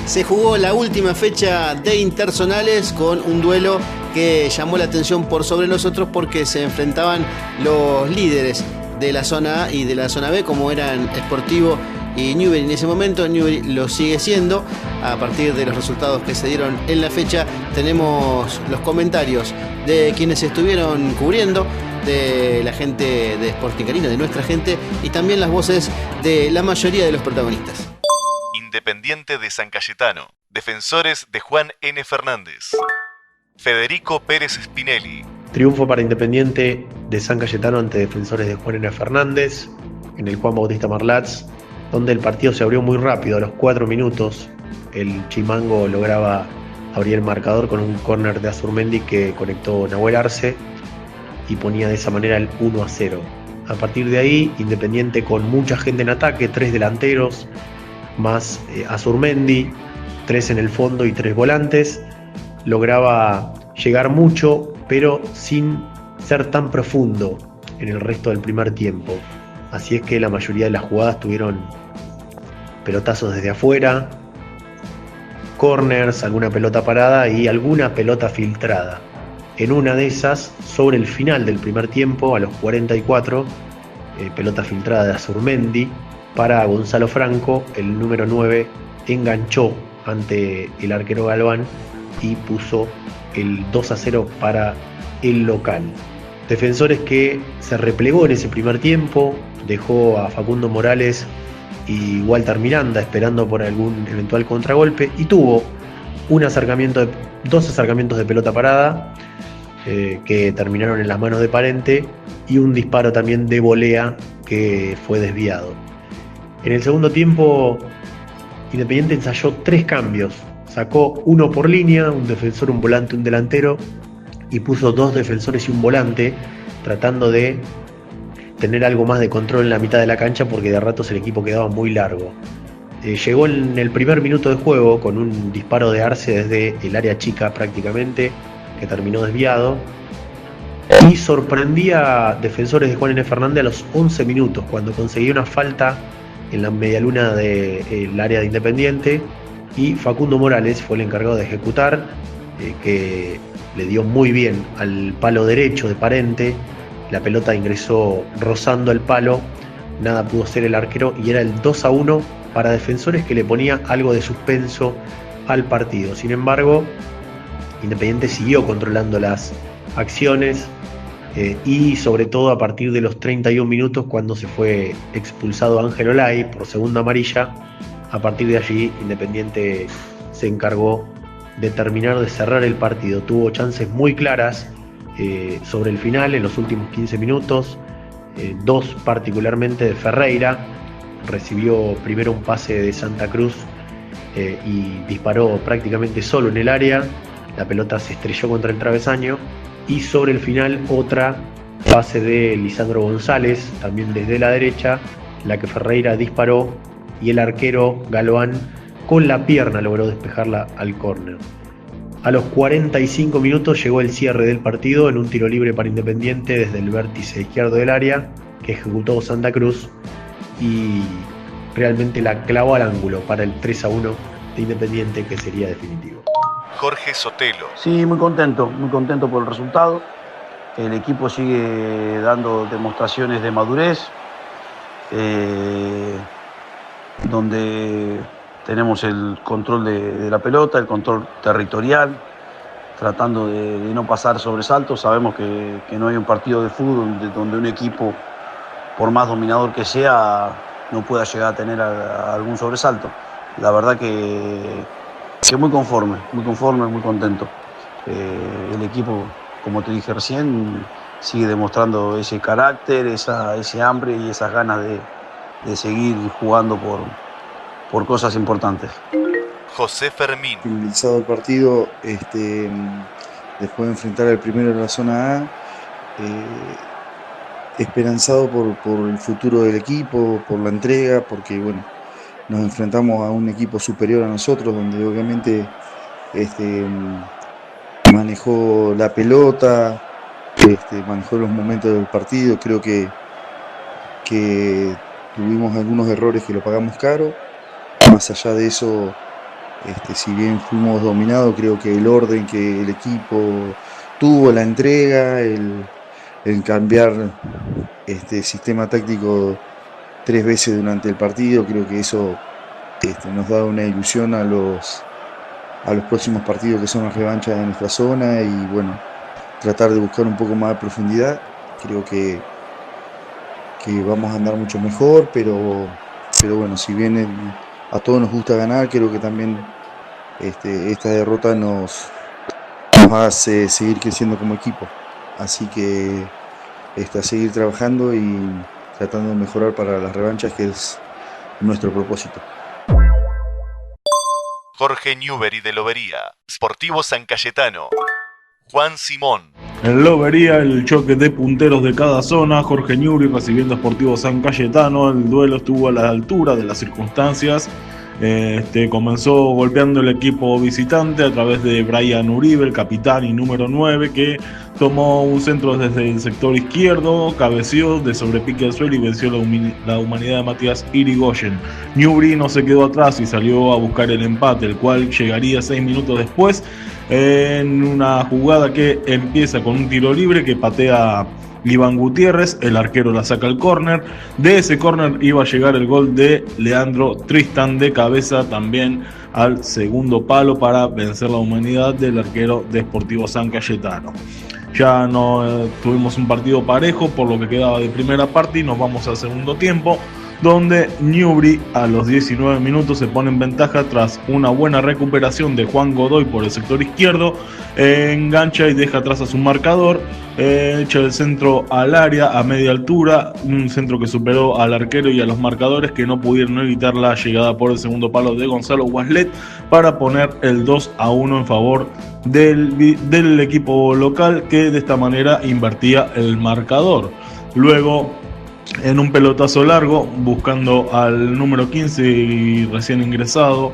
Se jugó la última fecha de Interzonales con un duelo que llamó la atención por sobre los otros porque se enfrentaban los líderes de la zona A y de la zona B, como eran Sportivo y Newbery en ese momento. Newbery lo sigue siendo. A partir de los resultados que se dieron en la fecha, tenemos los comentarios de quienes estuvieron cubriendo, de la gente de Sporting Carino, de nuestra gente, y también las voces de la mayoría de los protagonistas. Independiente de San Cayetano, defensores de Juan N. Fernández. Federico Pérez Spinelli. Triunfo para Independiente de San Cayetano ante defensores de Juan N. Fernández en el Juan Bautista Marlats, donde el partido se abrió muy rápido. A los 4 minutos el Chimango lograba abrir el marcador con un córner de Azurmendi que conectó Nahuel Arce y ponía de esa manera el 1-0. A partir de ahí, Independiente con mucha gente en ataque, 3 delanteros, más Azurmendi, 3 en el fondo y 3 volantes, lograba llegar mucho, pero sin ser tan profundo en el resto del primer tiempo. Así es que la mayoría de las jugadas tuvieron pelotazos desde afuera, corners, alguna pelota parada y alguna pelota filtrada. En una de esas, sobre el final del primer tiempo, a los 44, pelota filtrada de Azurmendi para Gonzalo Franco, el número 9 enganchó ante el arquero Galván y puso el 2-0 para el local. Defensores que se replegó en ese primer tiempo, dejó a Facundo Morales y Walter Miranda esperando por algún eventual contragolpe y tuvo dos acercamientos de pelota parada que terminaron en las manos de Parente y un disparo también de volea que fue desviado. En el segundo tiempo, Independiente ensayó 3 cambios. Sacó 1 por línea, un defensor, un volante, un delantero, y puso 2 defensores y un volante, tratando de tener algo más de control en la mitad de la cancha porque de ratos el equipo quedaba muy largo. Llegó en el primer minuto de juego con un disparo de Arce desde el área chica prácticamente, que terminó desviado, y sorprendía a defensores de Juan N. Fernández a los 11 minutos cuando conseguía una falta en la medialuna del área de Independiente y Facundo Morales fue el encargado de ejecutar, que le dio muy bien al palo derecho de Parente. La pelota ingresó rozando el palo, nada pudo hacer el arquero y era el 2-1 para defensores, que le ponía algo de suspenso al partido. Sin embargo, Independiente siguió controlando las acciones y sobre todo a partir de los 31 minutos, cuando se fue expulsado Ángel Olay por segunda amarilla. A partir de allí Independiente se encargó de terminar de cerrar el partido. Tuvo chances muy claras sobre el final, en los últimos 15 minutos, 2 particularmente de Ferreira. Recibió primero un pase de Santa Cruz y disparó prácticamente solo en el área. La pelota se estrelló contra el travesaño. Y sobre el final otra pase de Lisandro González, también desde la derecha, la que Ferreira disparó y el arquero Galván con la pierna logró despejarla al córner. A los 45 minutos llegó el cierre del partido en un tiro libre para Independiente desde el vértice izquierdo del área, que ejecutó Santa Cruz y realmente la clavó al ángulo para el 3-1 de Independiente, que sería definitivo. Jorge Sotelo. Sí, muy contento por el resultado. El equipo sigue dando demostraciones de madurez, donde tenemos el control de la pelota, el control territorial, tratando de no pasar sobresaltos. Sabemos que no hay un partido de fútbol donde un equipo, por más dominador que sea, no pueda llegar a tener algún sobresalto. La verdad que muy conforme, muy contento. El equipo, como te dije recién, sigue demostrando ese carácter, ese hambre y esas ganas de seguir jugando por cosas importantes. José Fermín. Finalizado el partido, después de enfrentar al primero de la zona A, esperanzado por el futuro del equipo, por la entrega, porque bueno, nos enfrentamos a un equipo superior a nosotros, donde obviamente manejó la pelota, manejó los momentos del partido. Creo que tuvimos algunos errores que lo pagamos caro. Más allá de eso, Si bien fuimos dominados, creo que el orden que el equipo tuvo, la entrega, el cambiar sistema táctico 3 veces durante el partido, creo que eso nos da una ilusión a los próximos partidos que son las revanchas de nuestra zona y bueno, tratar de buscar un poco más de profundidad. Creo que vamos a andar mucho mejor, pero bueno, si bien a todos nos gusta ganar, creo que también esta derrota nos hace seguir creciendo como equipo. Así que a seguir trabajando y tratando de mejorar para las revanchas, que es nuestro propósito. Jorge Newbery de Lobería, Sportivo San Cayetano. Juan Simón. En Lobería, el choque de punteros de cada zona. Jorge Newbery recibiendo a Sportivo San Cayetano. El duelo estuvo a la altura de las circunstancias. Comenzó golpeando el equipo visitante a través de Brian Uribe, el capitán y número 9, que tomó un centro desde el sector izquierdo, cabeció de sobrepique al suelo y venció la humanidad de Matías Irigoyen. Newbery no se quedó atrás y salió a buscar el empate, el cual llegaría 6 minutos después en una jugada que empieza con un tiro libre que patea Iván Gutiérrez, el arquero la saca al córner. De ese córner iba a llegar el gol de Leandro Tristan de cabeza también al segundo palo para vencer la humanidad del arquero de Sportivo San Cayetano. Ya no tuvimos un partido parejo por lo que quedaba de primera parte y nos vamos al segundo tiempo, donde Newbery a los 19 minutos se pone en ventaja tras una buena recuperación de Juan Godoy por el sector izquierdo, engancha y deja atrás a su marcador, echa el centro al área a media altura, un centro que superó al arquero y a los marcadores que no pudieron evitar la llegada por el segundo palo de Gonzalo Guaslet para poner el 2-1 en favor del equipo local, que de esta manera invertía el marcador. Luego, en un pelotazo largo, buscando al número 15 y recién ingresado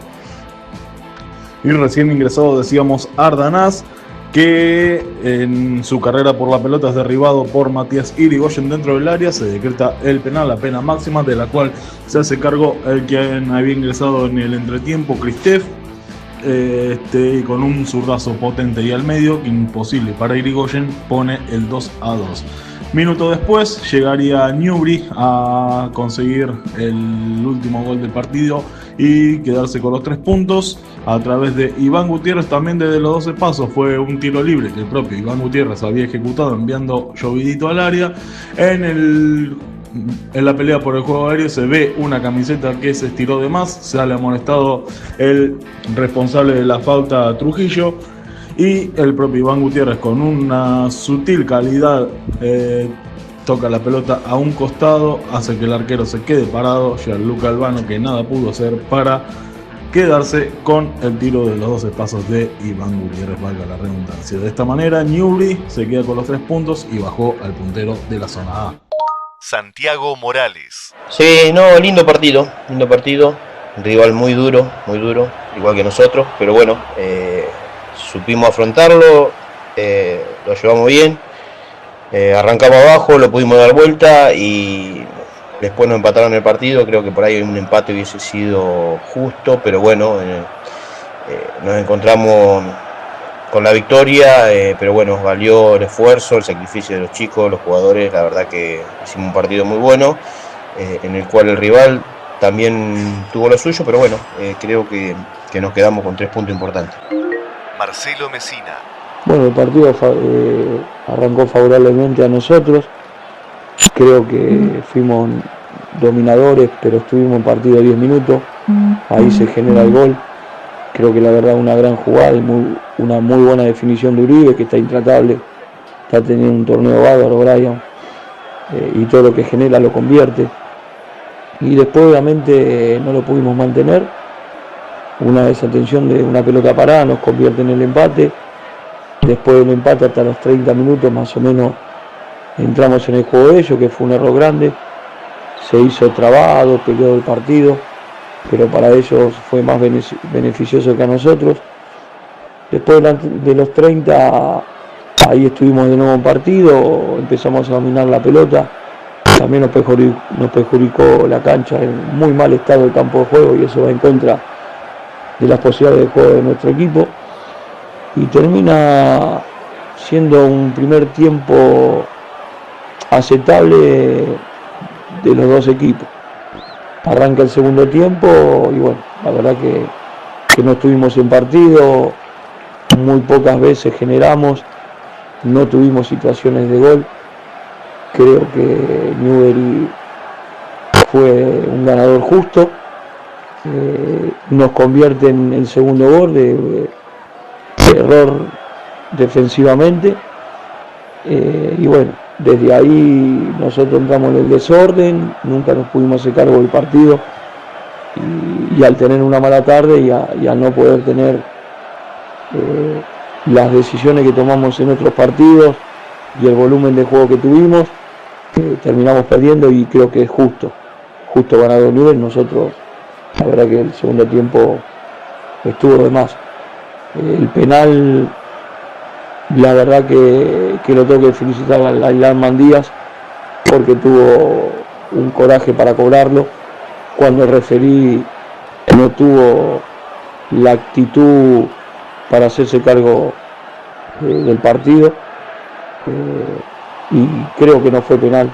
decíamos Ardanaz, que en su carrera por la pelota es derribado por Matías Irigoyen dentro del área. Se decreta el penal, la pena máxima, de la cual se hace cargo el quien había ingresado en el entretiempo, Cristef, y con un zurdazo potente y al medio, imposible para Irigoyen, pone el 2-2. Minuto después llegaría Newbery a conseguir el último gol del partido y quedarse con los 3 puntos a través de Iván Gutiérrez, también desde los 12 pasos. Fue un tiro libre que el propio Iván Gutiérrez había ejecutado enviando Llovidito al área. En la pelea por el juego aéreo se ve una camiseta que se estiró de más, sale amonestado el responsable de la falta, Trujillo, y el propio Iván Gutiérrez, con una sutil calidad, toca la pelota a un costado, hace que el arquero se quede parado, Gianluca Albano, que nada pudo hacer para quedarse con el tiro de los 12 pasos de Iván Gutiérrez, valga la redundancia. De esta manera, Newbery se queda con los 3 puntos y bajó al puntero de la zona A. Santiago Morales. Sí, no, lindo partido, rival muy duro, igual que nosotros, pero bueno, supimos afrontarlo, lo llevamos bien, arrancamos abajo, lo pudimos dar vuelta y después nos empataron el partido. Creo que por ahí un empate hubiese sido justo, pero bueno, nos encontramos con la victoria, pero bueno, valió el esfuerzo, el sacrificio de los chicos, los jugadores. La verdad que hicimos un partido muy bueno, en el cual el rival también tuvo lo suyo, pero bueno, creo que nos quedamos con 3 puntos importantes. Marcelo Mesina. Bueno, el partido arrancó favorablemente a nosotros. Creo que fuimos dominadores, pero estuvimos en partido 10 minutos. Ahí se genera el gol. Creo que la verdad una gran jugada y una muy buena definición de Uribe, que está intratable. Está teniendo un torneo bárbaro, Brian. Y todo lo que genera lo convierte. Y después obviamente no lo pudimos mantener. Una desatención de una pelota parada nos convierte en el empate. Después del empate, hasta los 30 minutos más o menos, entramos en el juego de ellos, que fue un error grande. Se hizo trabado, peleó el partido, pero para ellos fue más beneficioso que a nosotros. Después de los 30, ahí estuvimos de nuevo en partido, empezamos a dominar la pelota. También nos perjudicó la cancha, en muy mal estado el campo de juego, y eso va en contra de las posibilidades de juego de nuestro equipo, y termina siendo un primer tiempo aceptable de los dos equipos. Arranca el segundo tiempo y bueno, la verdad que no estuvimos en partido, muy pocas veces generamos, no tuvimos situaciones de gol. Creo que Newbery fue un ganador justo, nos convierte en el segundo gol de error defensivamente, y bueno, desde ahí nosotros entramos en el desorden, nunca nos pudimos hacer cargo del partido, y al tener una mala tarde y al no poder tener las decisiones que tomamos en otros partidos y el volumen de juego que tuvimos, terminamos perdiendo, y creo que es justo ganador Newbery. Nosotros, la verdad que el segundo tiempo estuvo de más. El penal, la verdad que lo tengo que felicitar a Ailán Díaz, porque tuvo un coraje para cobrarlo, cuando el referí no tuvo la actitud para hacerse cargo del partido, y creo que no fue penal,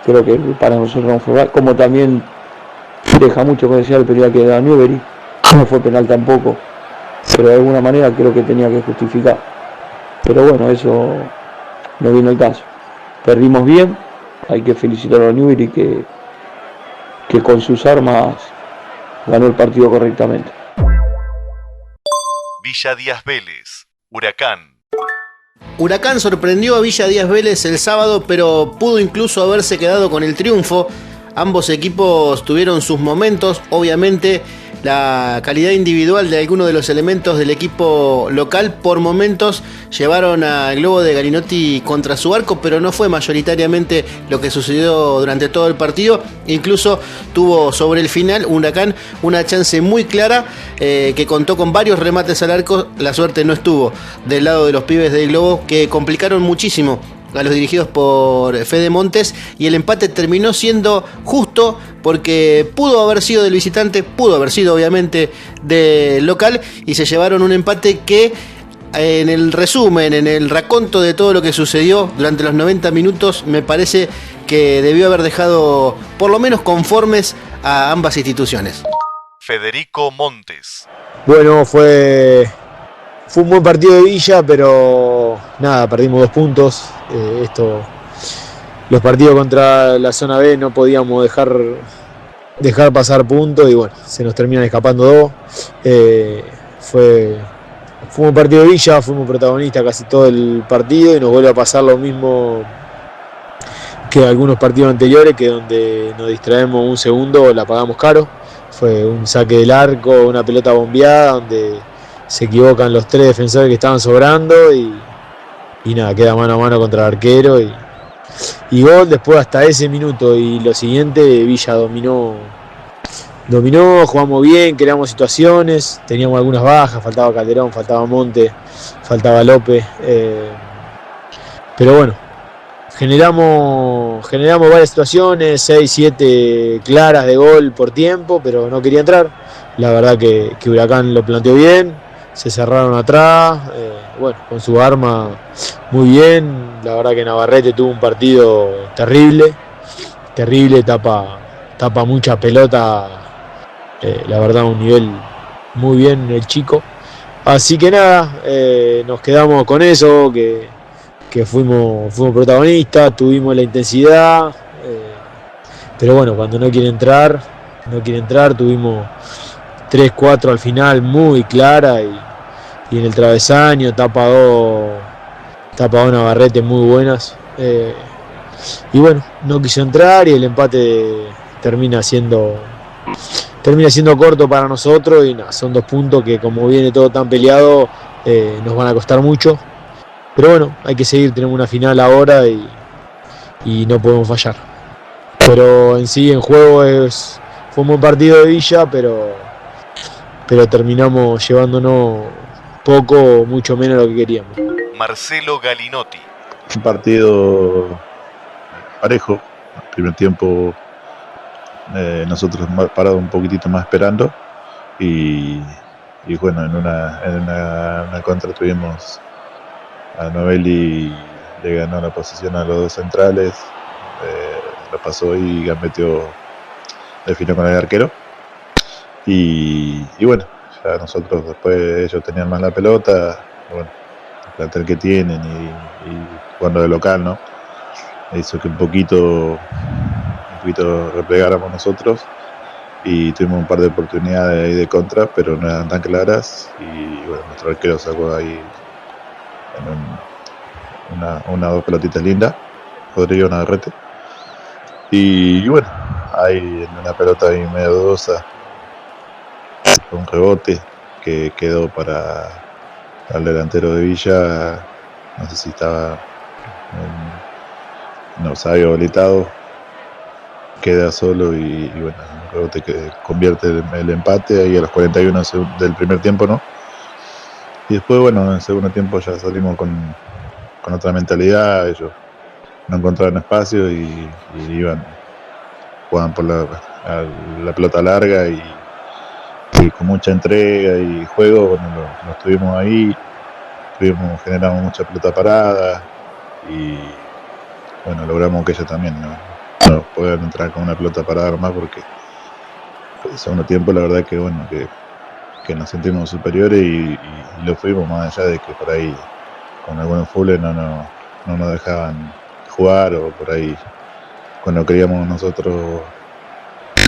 creo que para nosotros no fue penal, como también deja mucho que decir el penal que da Newbery, no fue penal tampoco, pero de alguna manera creo que tenía que justificar. Pero bueno, eso no vino el caso. Perdimos bien, hay que felicitar a Newbery que con sus armas ganó el partido correctamente. Villa Díaz Vélez, Huracán. Huracán sorprendió a Villa Díaz Vélez el sábado, pero pudo incluso haberse quedado con el triunfo. Ambos equipos tuvieron sus momentos, obviamente la calidad individual de algunos de los elementos del equipo local por momentos llevaron al Globo de Galinotti contra su arco, pero no fue mayoritariamente lo que sucedió durante todo el partido. Incluso tuvo sobre el final Huracán una chance muy clara, que contó con varios remates al arco. La suerte no estuvo del lado de los pibes del Globo, que complicaron muchísimo a los dirigidos por Fede Montes, y el empate terminó siendo justo porque pudo haber sido del visitante, pudo haber sido obviamente del local, y se llevaron un empate que en el resumen, en el raconto de todo lo que sucedió durante los 90 minutos, me parece que debió haber dejado por lo menos conformes a ambas instituciones. Federico Montes. Bueno, fue un buen partido de Villa, pero nada, perdimos 2 puntos. Los partidos contra la zona B no podíamos dejar pasar puntos, y bueno, se nos terminan escapando 2. Fue un partido de Villa, fuimos protagonistas casi todo el partido, y nos vuelve a pasar lo mismo que algunos partidos anteriores, que donde nos distraemos un segundo la pagamos caro. Fue un saque del arco, una pelota bombeada donde se equivocan los 3 defensores que estaban sobrando, y nada, queda mano a mano contra el arquero, y gol. Después, hasta ese minuto y lo siguiente, Villa dominó, jugamos bien, creamos situaciones, teníamos algunas bajas, faltaba Calderón, faltaba Monte, faltaba López, pero bueno, generamos varias situaciones, 6, 7 claras de gol por tiempo, pero no quería entrar. La verdad que Huracán lo planteó bien, se cerraron atrás, bueno, con su arma muy bien. La verdad que Navarrete tuvo un partido terrible, tapa mucha pelota, la verdad un nivel muy bien el chico. Así que nada, nos quedamos con eso, que fuimos protagonistas, tuvimos la intensidad, pero bueno, cuando no quiere entrar, tuvimos 3, 4 al final muy clara, y en el travesaño tapa dos Navarrete muy buenas, y bueno, no quiso entrar, y el empate termina siendo corto para nosotros, y nada, son 2 puntos que, como viene todo tan peleado, nos van a costar mucho, pero bueno, hay que seguir, tenemos una final ahora, y no podemos fallar. Pero en sí, en juego fue un buen partido de Villa, pero terminamos llevándonos poco, mucho menos de lo que queríamos. Marcelo Galinotti. Un partido parejo. El primer tiempo nosotros parados un poquitito más esperando, y bueno, en una contra tuvimos a Novelli, le ganó la posición a los dos centrales, lo pasó y metió, definió con el arquero. Y bueno, ya nosotros después ellos tenían más la pelota, bueno, el plantel que tienen y jugando de local, ¿no? Hizo que un poquito replegáramos nosotros y tuvimos un par de oportunidades ahí de contra, pero no eran tan claras y bueno, nuestro arquero sacó ahí una o dos pelotitas lindas, Rodrigo Navarrete, y bueno, ahí en una pelota ahí medio dudosa, un rebote que quedó para el delantero de Villa, no sé si estaba no se había habilitado, queda solo y bueno, un rebote que convierte el empate ahí a los 41 del primer tiempo, ¿no? Y después, bueno, en el segundo tiempo ya salimos con otra mentalidad, ellos no encontraron espacio y jugaban por la pelota larga y con mucha entrega y juego, bueno, nos estuvimos ahí, generamos mucha pelota parada y bueno, logramos que ellos también no puedan entrar con una pelota parada más, porque el segundo tiempo la verdad que bueno, que nos sentimos superiores y lo fuimos, más allá de que por ahí con algunos fulles no nos dejaban jugar, o por ahí cuando queríamos nosotros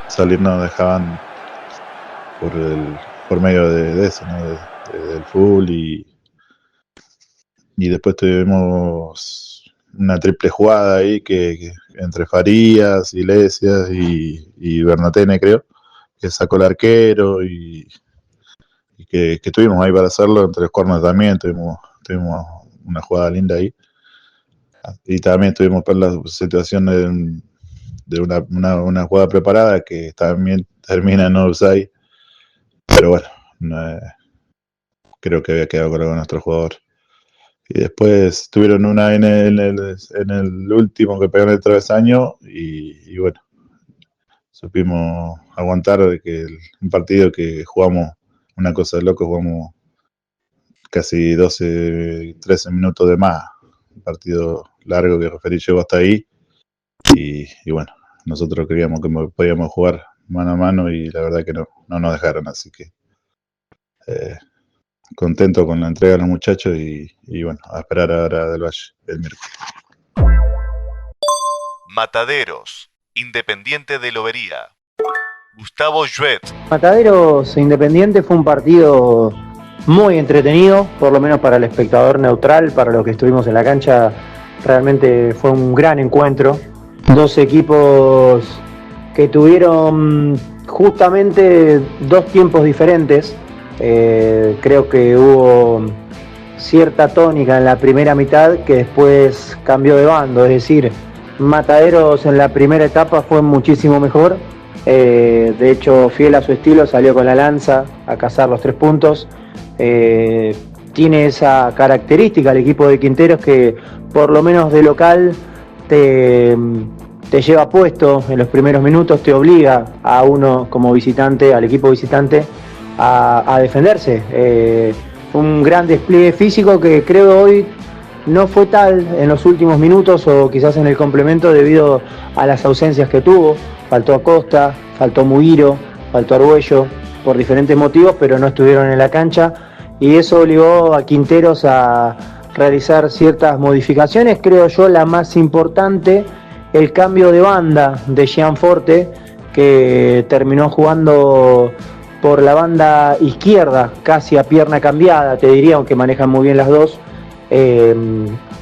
salir nos dejaban por medio de eso, ¿no? Del full y después tuvimos una triple jugada ahí que entre Farías, Iglesias y Bernatene, creo, que sacó el arquero y que tuvimos ahí para hacerlo. Entre los corners también tuvimos una jugada linda ahí, y también tuvimos la situación de una jugada preparada que también termina en offside, pero bueno, creo que había quedado con nuestro jugador. Y después tuvieron una en el último que pegó en el travesaño y bueno, supimos aguantar de que un partido que jugamos una cosa de loco, jugamos casi 12, 13 minutos de más, un partido largo que Referí llegó hasta ahí y bueno, nosotros creíamos que podíamos jugar mano a mano y la verdad que no nos dejaron, así que contento con la entrega de los muchachos y bueno, a esperar ahora del Valle el miércoles. Mataderos, Independiente de Lobería. Gustavo Juet. Mataderos Independiente fue un partido muy entretenido, por lo menos para el espectador neutral, para los que estuvimos en la cancha. Realmente fue un gran encuentro. Dos equipos que tuvieron justamente dos tiempos diferentes. Creo que hubo cierta tónica en la primera mitad que después cambió de bando, es decir, Mataderos en la primera etapa fue muchísimo mejor, de hecho fiel a su estilo salió con la lanza a cazar los 3 puntos, tiene esa característica el equipo de Quinteros que por lo menos de local te lleva puesto en los primeros minutos, te obliga a uno como visitante, al equipo visitante, a defenderse. Un gran despliegue físico que creo hoy no fue tal en los últimos minutos o quizás en el complemento debido a las ausencias que tuvo. Faltó Acosta, faltó Muguiro, faltó Argüello por diferentes motivos, pero no estuvieron en la cancha y eso obligó a Quinteros a realizar ciertas modificaciones. Creo yo la más importante, el cambio de banda de Gianforte, que terminó jugando por la banda izquierda, casi a pierna cambiada, te diría, aunque manejan muy bien las dos,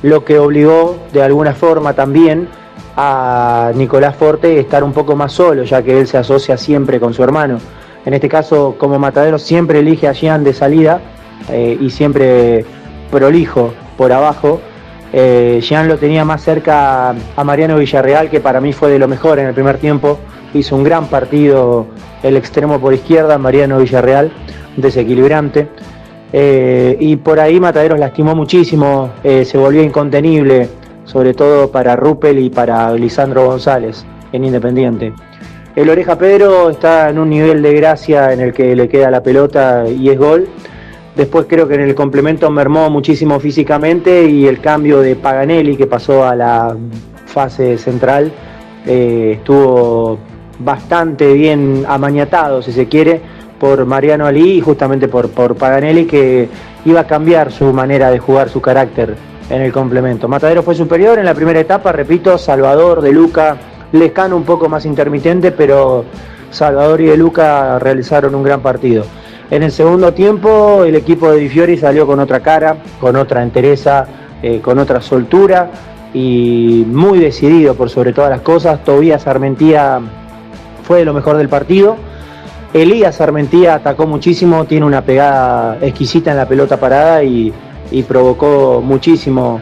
lo que obligó de alguna forma también a Nicolás Forte estar un poco más solo, ya que él se asocia siempre con su hermano. En este caso, como Matadero, siempre elige a Jean de salida y siempre prolijo por abajo. Jean lo tenía más cerca a Mariano Villarreal, que para mí fue de lo mejor en el primer tiempo. Hizo un gran partido el extremo por izquierda, Mariano Villarreal, desequilibrante. Y por ahí Mataderos lastimó muchísimo, se volvió incontenible, sobre todo para Ruppel y para Lisandro González en Independiente. El Oreja Pedro está en un nivel de gracia en el que le queda la pelota y es gol. Después creo que en el complemento mermó muchísimo físicamente y el cambio de Paganelli, que pasó a la fase central, estuvo bastante bien amañatado, si se quiere, por Mariano Alí y justamente por Paganelli, que iba a cambiar su manera de jugar, su carácter en el complemento. Matadero fue superior en la primera etapa, repito, Salvador, De Luca, Lescano un poco más intermitente, pero Salvador y De Luca realizaron un gran partido. En el segundo tiempo el equipo de Di Fiori salió con otra cara, con otra entereza, con otra soltura y muy decidido por sobre todas las cosas. Tobías Armentía fue de lo mejor del partido. Elías Armentía atacó muchísimo, tiene una pegada exquisita en la pelota parada y provocó muchísimas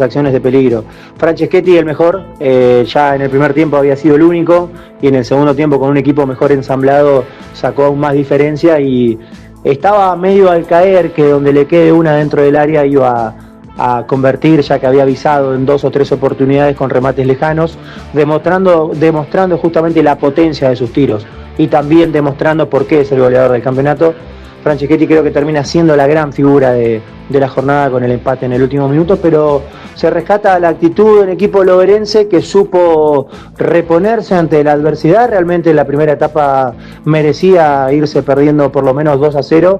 acciones de peligro. Franceschetti el mejor, ya en el primer tiempo había sido el único y en el segundo tiempo con un equipo mejor ensamblado sacó aún más diferencia y estaba medio al caer que donde le quede una dentro del área iba a convertir, ya que había avisado en 2 o 3 oportunidades con remates lejanos, demostrando justamente la potencia de sus tiros y también demostrando por qué es el goleador del campeonato. Franceschetti creo que termina siendo la gran figura de la jornada con el empate en el último minuto, pero se rescata la actitud del equipo loberense que supo reponerse ante la adversidad. Realmente en la primera etapa merecía irse perdiendo por lo menos 2-0.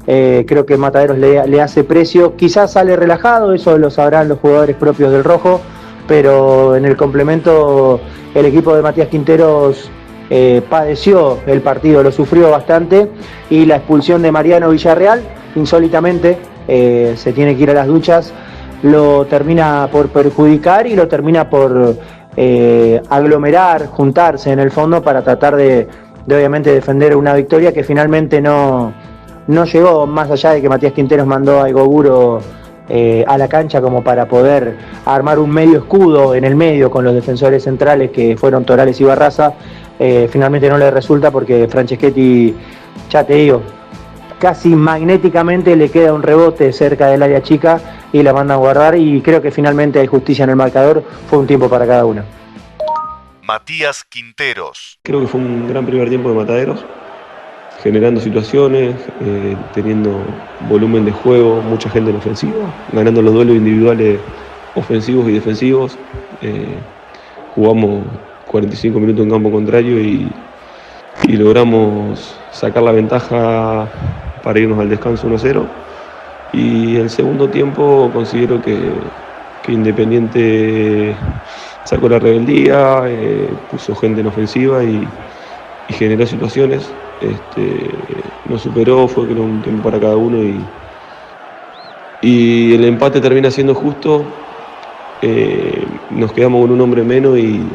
Creo que Mataderos le hace precio, quizás sale relajado, eso lo sabrán los jugadores propios del rojo, pero en el complemento el equipo de Matías Quinteros padeció el partido, lo sufrió bastante y la expulsión de Mariano Villarreal, insólitamente, se tiene que ir a las duchas, lo termina por perjudicar y lo termina por aglomerar, juntarse en el fondo para tratar de obviamente defender una victoria que finalmente no llegó, más allá de que Matías Quinteros mandó a Igoguro a la cancha como para poder armar un medio escudo en el medio con los defensores centrales que fueron Torales y Barraza. Finalmente no le resulta porque Franceschetti, ya te digo, casi magnéticamente le queda un rebote cerca del área chica y la mandan a guardar y creo que finalmente hay justicia en el marcador, fue un tiempo para cada uno. Matías Quinteros. Creo que fue un gran primer tiempo de Mataderos, generando situaciones, teniendo volumen de juego, mucha gente en ofensiva, ganando los duelos individuales ofensivos y defensivos. Jugamos 45 minutos en campo contrario y logramos sacar la ventaja para irnos al descanso 1-0. Y el segundo tiempo considero que Independiente sacó la rebeldía, puso gente en ofensiva y generó situaciones. Nos superó, fue creo un tiempo para cada uno y el empate termina siendo justo. Nos quedamos con un hombre menos y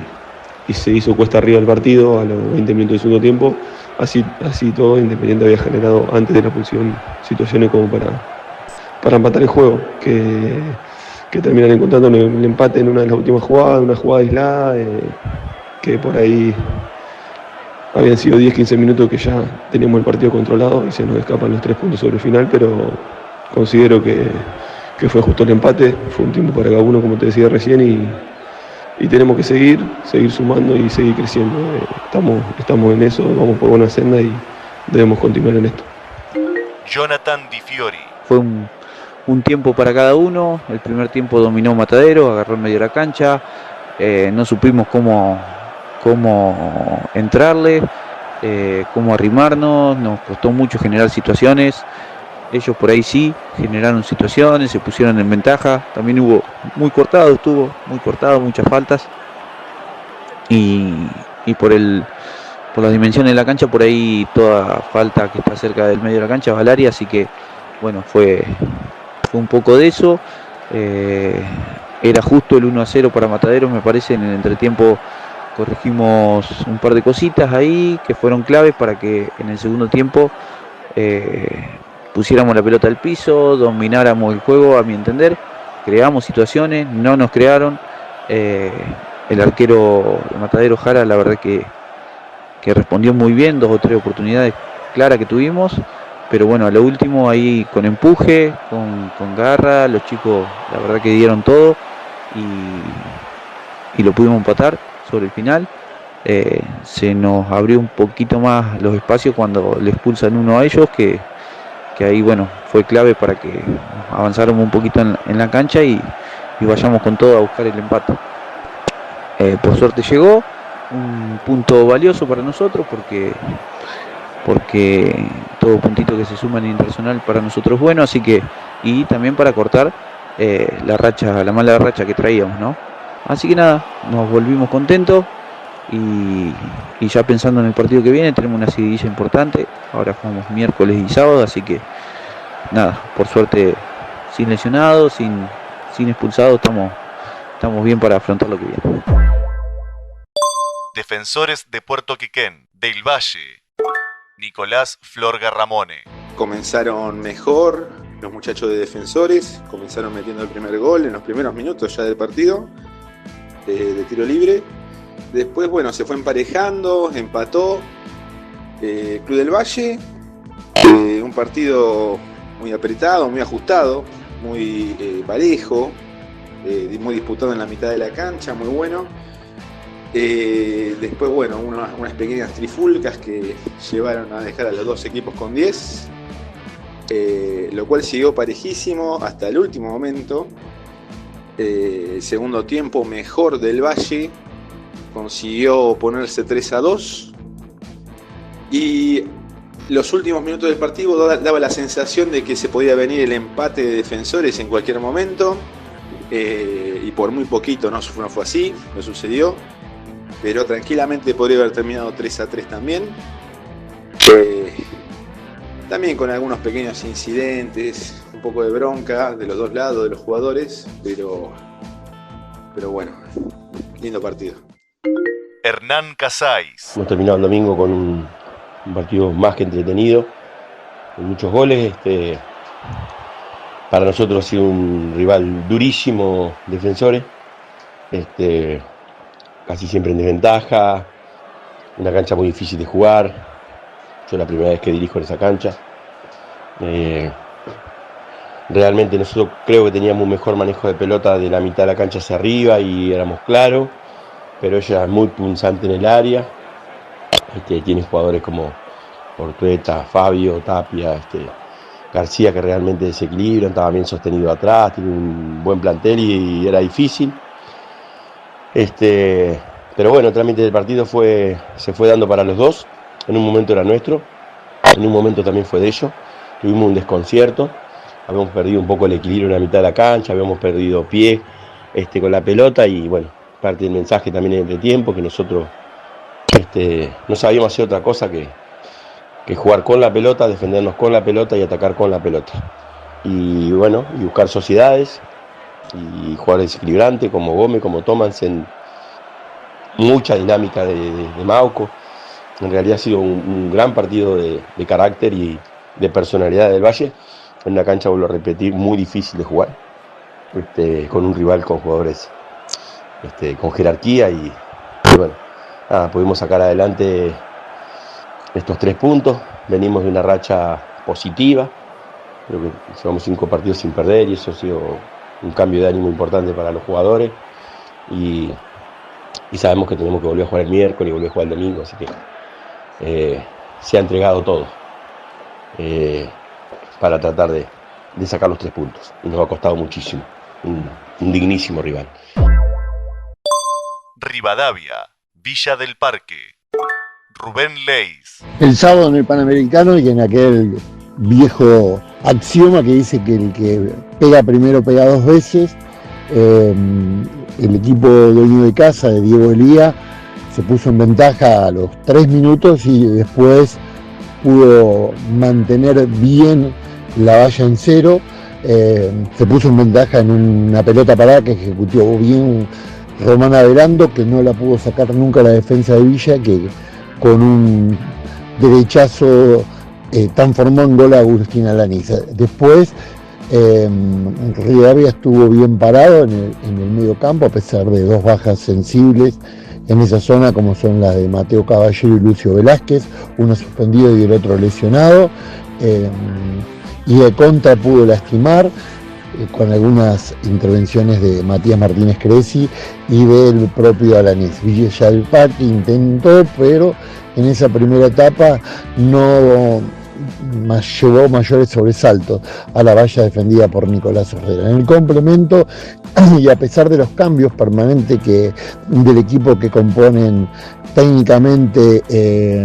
se hizo cuesta arriba el partido a los 20 minutos del segundo tiempo. Así todo, Independiente había generado antes de la expulsión situaciones como para empatar el juego, que terminan encontrando el empate en una de las últimas jugadas, una jugada aislada, que por ahí habían sido 10-15 minutos que ya teníamos el partido controlado y se nos escapan los 3 puntos sobre el final, pero considero que fue justo el empate, fue un tiempo para cada uno, como te decía recién, y tenemos que seguir sumando y seguir creciendo. Estamos en eso, vamos por buena senda y debemos continuar en esto. Jonathan Di Fiori. Fue un tiempo para cada uno. El primer tiempo dominó Matadero, agarró en medio de la cancha, no supimos cómo entrarle, cómo arrimarnos, nos costó mucho generar situaciones. Ellos por ahí sí generaron situaciones, se pusieron en ventaja. También estuvo muy cortado, muchas faltas. Y por las dimensiones de la cancha, por ahí toda falta que está cerca del medio de la cancha va al área. Así que, bueno, fue un poco de eso. Era justo el 1-0 para Mataderos, me parece. En el entretiempo corregimos un par de cositas ahí que fueron claves para que en el segundo tiempo pusiéramos la pelota al piso, domináramos el juego, a mi entender, creamos situaciones, no nos crearon. El arquero de Matadero, Jara, la verdad que respondió muy bien, 2 o 3 oportunidades claras que tuvimos, pero bueno, a lo último ahí con empuje, con garra, los chicos la verdad que dieron todo y lo pudimos empatar sobre el final. se nos abrió un poquito más los espacios cuando le expulsan uno a ellos, que ahí bueno, fue clave para que avanzáramos un poquito en la cancha y vayamos con todo a buscar el empate. Por suerte llegó, un punto valioso para nosotros porque todo puntito que se suma en Internacional para nosotros es bueno, así que, y también para cortar la mala racha que traíamos, ¿no? Así que nada, nos volvimos contentos y ya pensando en el partido que viene, tenemos una seguidilla importante. Ahora jugamos miércoles y sábado, así que nada, por suerte sin lesionados, sin expulsados, estamos bien para afrontar lo que viene. Defensores de Puerto Quiquén, del Valle, Nicolás Florga Ramone. Comenzaron mejor los muchachos de Defensores, comenzaron metiendo el primer gol en los primeros minutos ya del partido, de tiro libre. Después, bueno, se fue emparejando, empató Club del Valle, un partido muy apretado, muy ajustado, muy parejo, muy disputado en la mitad de la cancha, muy bueno. Después, bueno, unas pequeñas trifulcas que llevaron a dejar a los dos equipos con 10, lo cual siguió parejísimo hasta el último momento. Segundo tiempo mejor del Valle, consiguió ponerse 3-2 y los últimos minutos del partido daba la sensación de que se podía venir el empate de Defensores en cualquier momento, y por muy poquito no fue así, no sucedió, pero tranquilamente podría haber terminado 3-3 también, también con algunos pequeños incidentes, un poco de bronca de los dos lados de los jugadores, pero bueno, lindo partido. Hernán Casais. Hemos terminado el domingo con un partido más que entretenido, con muchos goles. Para nosotros ha sido un rival durísimo, Defensores, casi siempre en desventaja, una cancha muy difícil de jugar. Yo la primera vez que dirijo en esa cancha. Realmente nosotros creo que teníamos un mejor manejo de pelota de la mitad de la cancha hacia arriba y éramos claros, pero ella es muy punzante en el área. Tiene jugadores como Portueta, Fabio, Tapia, García, que realmente desequilibran, estaba bien sostenido atrás, tiene un buen plantel y era difícil. Pero bueno, el trámite del partido se fue dando para los dos. En un momento era nuestro, en un momento también fue de ellos. Tuvimos un desconcierto, habíamos perdido un poco el equilibrio en la mitad de la cancha, habíamos perdido pie con la pelota y bueno, parte del mensaje también en el entretiempo, que nosotros no sabíamos hacer otra cosa que jugar con la pelota, defendernos con la pelota y atacar con la pelota. Y bueno, y buscar sociedades y jugadores desequilibrantes como Gómez, como Thomansen, mucha dinámica de Mauco. En realidad ha sido un gran partido de carácter y de personalidad del Valle, en una cancha, vuelvo a repetir, muy difícil de jugar, con un rival con jugadores con jerarquía y bueno, nada, pudimos sacar adelante estos 3 puntos. Venimos de una racha positiva, creo que llevamos 5 partidos sin perder y eso ha sido un cambio de ánimo importante para los jugadores y sabemos que tenemos que volver a jugar el miércoles y volver a jugar el domingo, así que se ha entregado todo para tratar de sacar los 3 puntos y nos ha costado muchísimo, un dignísimo rival. Rivadavia, Villa del Parque, Rubén Leis. El sábado en el Panamericano y en aquel viejo axioma que dice que el que pega primero pega 2 veces, el equipo dueño de casa de Diego Elía se puso en ventaja a los 3 minutos y después pudo mantener bien la valla en cero. Se puso en ventaja en una pelota parada que ejecutó bien Román Avelando, que no la pudo sacar nunca la defensa de Villa, que con un derechazo transformó en gol a Agustín Alaniz. Después Rivadavia estuvo bien parado en el medio campo, a pesar de 2 bajas sensibles en esa zona, como son las de Mateo Caballero y Lucio Velázquez, uno suspendido y el otro lesionado, y de contra pudo lastimar. con algunas intervenciones de Matías Martínez Cresi y del propio Alanís. Villa del Parque intentó, pero en esa primera etapa no llevó mayores sobresaltos a la valla defendida por Nicolás Herrera. En el complemento, y a pesar de los cambios permanentes del equipo que componen técnicamente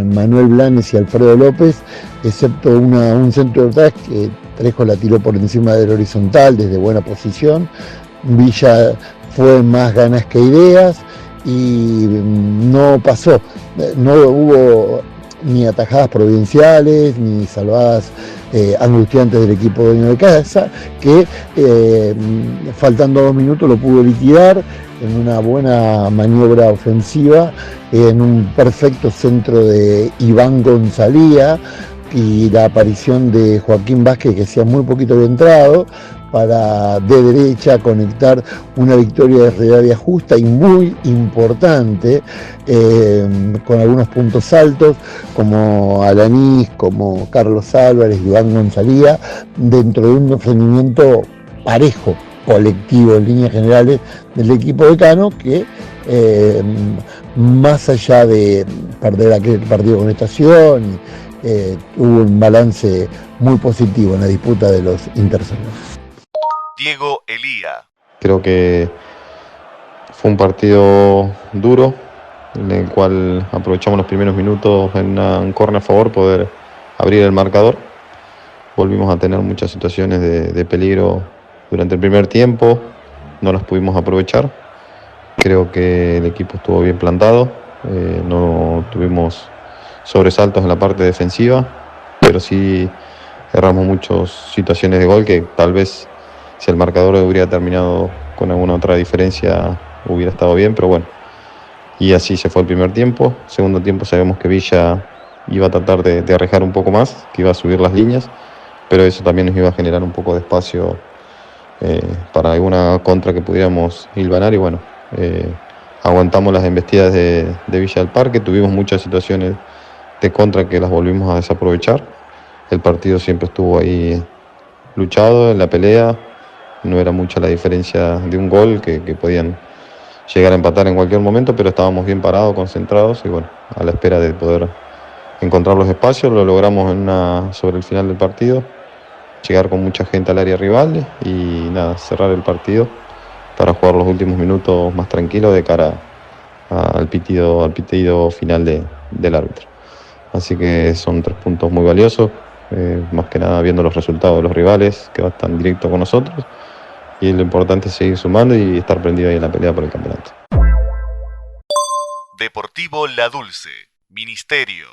Manuel Blanes y Alfredo López, excepto un centro de atrás que Trejo la tiró por encima del horizontal desde buena posición. Villa fue más ganas que ideas y no pasó, no hubo ni atajadas providenciales, ni salvadas angustiantes del equipo dueño de casa, que faltando 2 minutos lo pudo liquidar en una buena maniobra ofensiva, en un perfecto centro de Iván Gonzalía y la aparición de Joaquín Vázquez, que hacía muy poquito había entrado, para de derecha conectar una victoria de Rivadavia justa y muy importante, con algunos puntos altos como Alanís, como Carlos Álvarez, Iván Gonzalía, dentro de un rendimiento parejo, colectivo en líneas generales del equipo decano, que más allá de perder aquel partido con Estación, hubo un balance muy positivo en la disputa de los interzonales. Diego Elía. Creo que fue un partido duro, en el cual aprovechamos los primeros minutos en un córner a favor, poder abrir el marcador. Volvimos a tener muchas situaciones de peligro durante el primer tiempo, no las pudimos aprovechar. Creo que el equipo estuvo bien plantado, no tuvimos sobresaltos en la parte defensiva, pero sí erramos muchas situaciones de gol que tal vez, si el marcador hubiera terminado con alguna otra diferencia, hubiera estado bien, pero bueno. Y así se fue el primer tiempo. Segundo tiempo sabemos que Villa iba a tratar de arrejar un poco más, que iba a subir las líneas, pero eso también nos iba a generar un poco de espacio para alguna contra que pudiéramos hilvanar. Y bueno, aguantamos las embestidas de Villa del Parque. Tuvimos muchas situaciones de contra que las volvimos a desaprovechar. El partido siempre estuvo ahí luchado en la pelea. No era mucha la diferencia de un gol que podían llegar a empatar en cualquier momento, pero estábamos bien parados, concentrados y bueno, a la espera de poder encontrar los espacios. Lo logramos sobre el final del partido, llegar con mucha gente al área rival y nada, cerrar el partido para jugar los últimos minutos más tranquilos de cara al pitido final del árbitro. Así que son 3 puntos muy valiosos, más que nada viendo los resultados de los rivales que están directo con nosotros, y lo importante es seguir sumando y estar prendido ahí en la pelea por el campeonato. Deportivo La Dulce, Ministerio.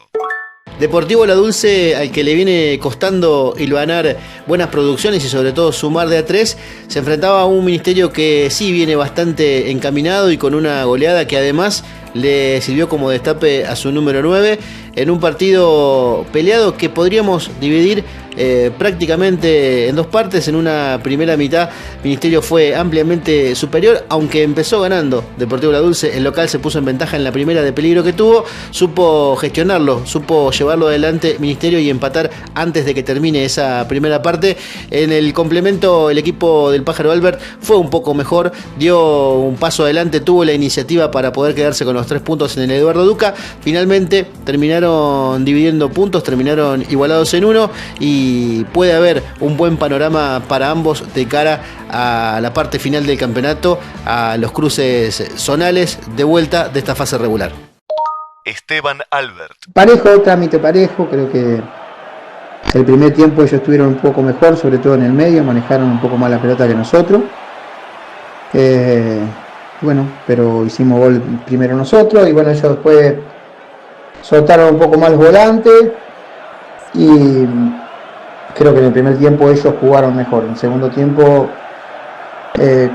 Deportivo La Dulce, al que le viene costando hilvanar buenas producciones y sobre todo sumar de a 3, se enfrentaba a un Ministerio que sí viene bastante encaminado y con una goleada que además le sirvió como destape a su número 9 en un partido peleado que podríamos dividir prácticamente en 2 partes. En una primera mitad Ministerio fue ampliamente superior, aunque empezó ganando Deportivo La Dulce. El local se puso en ventaja en la primera de peligro que tuvo, supo gestionarlo, supo llevarlo adelante Ministerio y empatar antes de que termine esa primera parte. En el complemento el equipo del Pájaro Albert fue un poco mejor, dio un paso adelante, tuvo la iniciativa para poder quedarse con los 3 puntos en el Eduardo Duca. Finalmente terminaron dividiendo puntos, terminaron igualados en 1 y puede haber un buen panorama para ambos de cara a la parte final del campeonato, a los cruces zonales de vuelta de esta fase regular. Esteban Albert. Parejo, trámite parejo, creo que el primer tiempo ellos estuvieron un poco mejor, sobre todo en el medio, manejaron un poco más la pelota que nosotros. Bueno, pero hicimos gol primero nosotros y bueno, ellos después soltaron un poco más los volantes y creo que en el primer tiempo ellos jugaron mejor. En el segundo tiempo,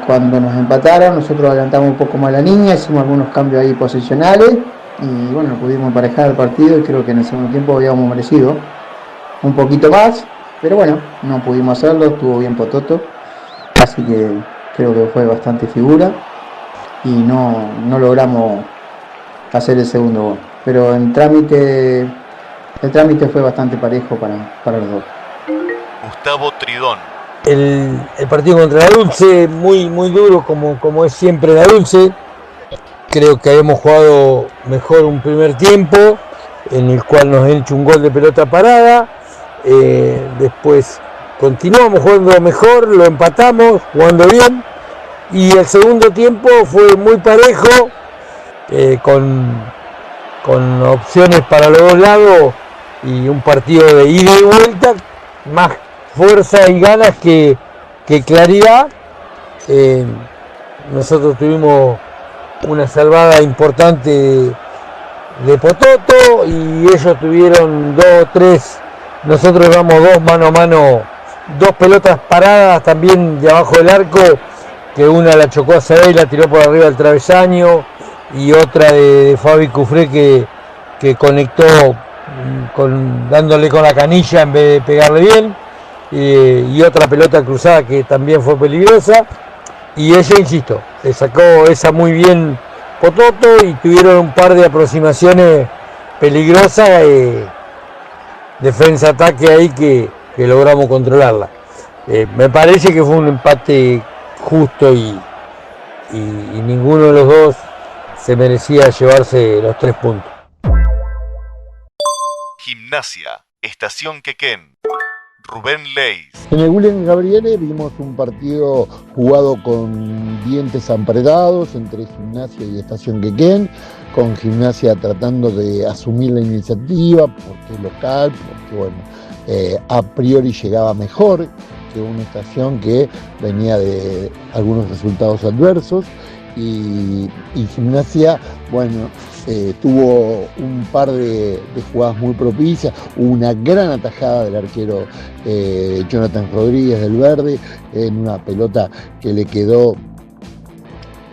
cuando nos empataron, nosotros adelantamos un poco más la línea, hicimos algunos cambios ahí posicionales y bueno, pudimos emparejar el partido y creo que en el segundo tiempo habíamos merecido un poquito más, pero bueno, no pudimos hacerlo, estuvo bien Pototo, así que creo que fue bastante figura y no logramos hacer el segundo gol, pero el trámite fue bastante parejo para los dos. Gustavo Tridón. el partido contra la Dulce, muy duro como es siempre la Dulce. Creo que habíamos jugado mejor un primer tiempo, en el cual nos han hecho un gol de pelota parada. Después continuamos jugando mejor, lo empatamos, jugando bien. Y el segundo tiempo fue muy parejo, con opciones para los dos lados y un partido de ida y vuelta, más fuerza y ganas que claridad. Nosotros tuvimos una salvada importante de Pototo y ellos tuvieron 2 o 3, nosotros damos 2 mano a mano, 2 pelotas paradas también de abajo del arco, que una la chocó a Sabé y la tiró por arriba del travesaño, y otra de Fabi Cufré que conectó dándole con la canilla en vez de pegarle bien, y otra pelota cruzada que también fue peligrosa. Y ella, insisto, le sacó esa muy bien Pototo y tuvieron un par de aproximaciones peligrosas, defensa-ataque ahí que logramos controlarla. Me parece que fue un empate justo y ninguno de los dos se merecía llevarse los 3 puntos. Gimnasia, Estación Quequén. Rubén Leis. En el William Gabriele vimos un partido jugado con dientes apretados entre Gimnasia y Estación Quequén, con Gimnasia tratando de asumir la iniciativa porque es local, porque bueno, a priori llegaba mejor que una Estación que venía de algunos resultados adversos, y Gimnasia, bueno, tuvo un par de jugadas muy propicias, una gran atajada del arquero Jonathan Rodríguez del Verde, en una pelota que le quedó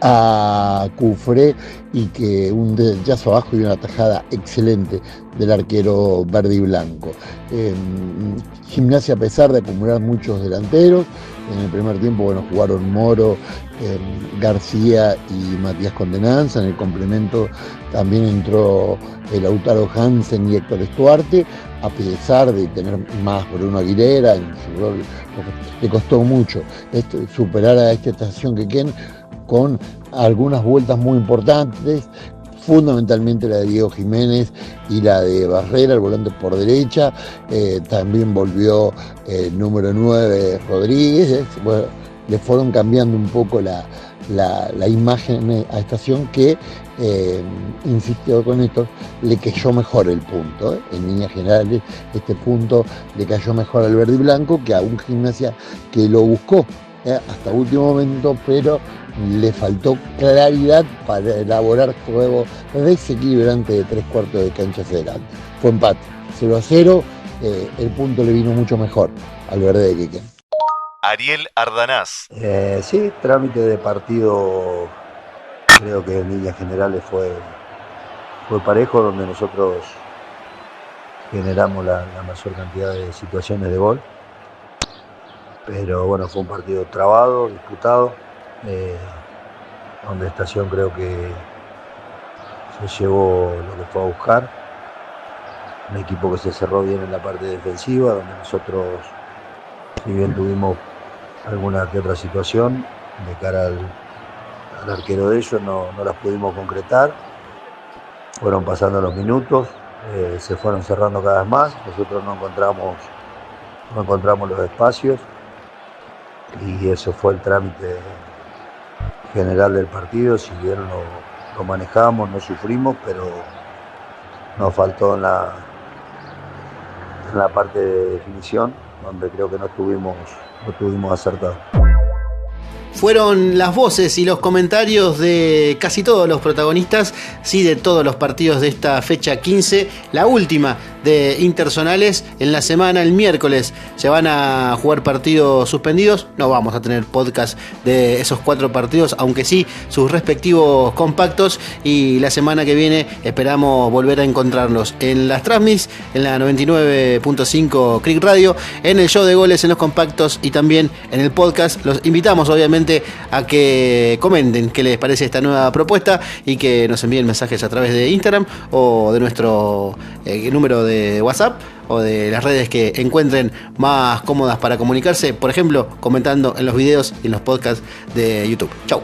a Cufré y que un derechazo abajo y una atajada excelente del arquero verde y blanco. Gimnasia, a pesar de acumular muchos delanteros, en el primer tiempo bueno, jugaron Moro, García y Matías Condenanza. En el complemento también entró Lautaro Hansen y Héctor Estuarte, a pesar de tener más Bruno Aguilera en su rol. Le costó mucho superar a esta Estación Quequén con algunas vueltas muy importantes, fundamentalmente la de Diego Jiménez y la de Barrera, el volante por derecha. También volvió el número 9 Rodríguez. Bueno, le fueron cambiando un poco la imagen a Estación, que, insisto con esto, le cayó mejor el punto. En líneas generales, este punto le cayó mejor al verde y blanco que a un Gimnasia que lo buscó hasta último momento, pero le faltó claridad para elaborar juego desequilibrante de 3/4 de cancha hacia adelante. Fue empate, 0-0, el punto le vino mucho mejor al verde de Quequén. Ariel Ardanaz. Sí, trámite de partido creo que en líneas generales fue parejo, donde nosotros generamos la mayor cantidad de situaciones de gol. Pero bueno, fue un partido trabado, disputado, donde Estación creo que se llevó lo que fue a buscar. Un equipo que se cerró bien en la parte defensiva, donde nosotros, si bien tuvimos alguna que otra situación de cara al arquero de ellos, no las pudimos concretar. Fueron pasando los minutos, se fueron cerrando cada vez más, nosotros no encontramos los espacios, y eso fue el trámite general del partido. Si bien lo manejamos, no sufrimos, pero nos faltó en la parte de definición, donde creo que no estuvimos acertados. Fueron las voces y los comentarios de casi todos los protagonistas, sí, de todos los partidos de esta fecha 15, la última de Interzonales. En la semana, el miércoles, se van a jugar partidos suspendidos. No vamos a tener podcast de esos 4 partidos, aunque sí sus respectivos compactos. Y la semana que viene esperamos volver a encontrarlos en las transmis, en la 99.5 Crick Radio, en el show de goles, en los compactos y también en el podcast. Los invitamos obviamente obviamente a que comenten qué les parece esta nueva propuesta y que nos envíen mensajes a través de Instagram o de nuestro número de WhatsApp o de las redes que encuentren más cómodas para comunicarse, por ejemplo, comentando en los videos y en los podcasts de YouTube. Chau.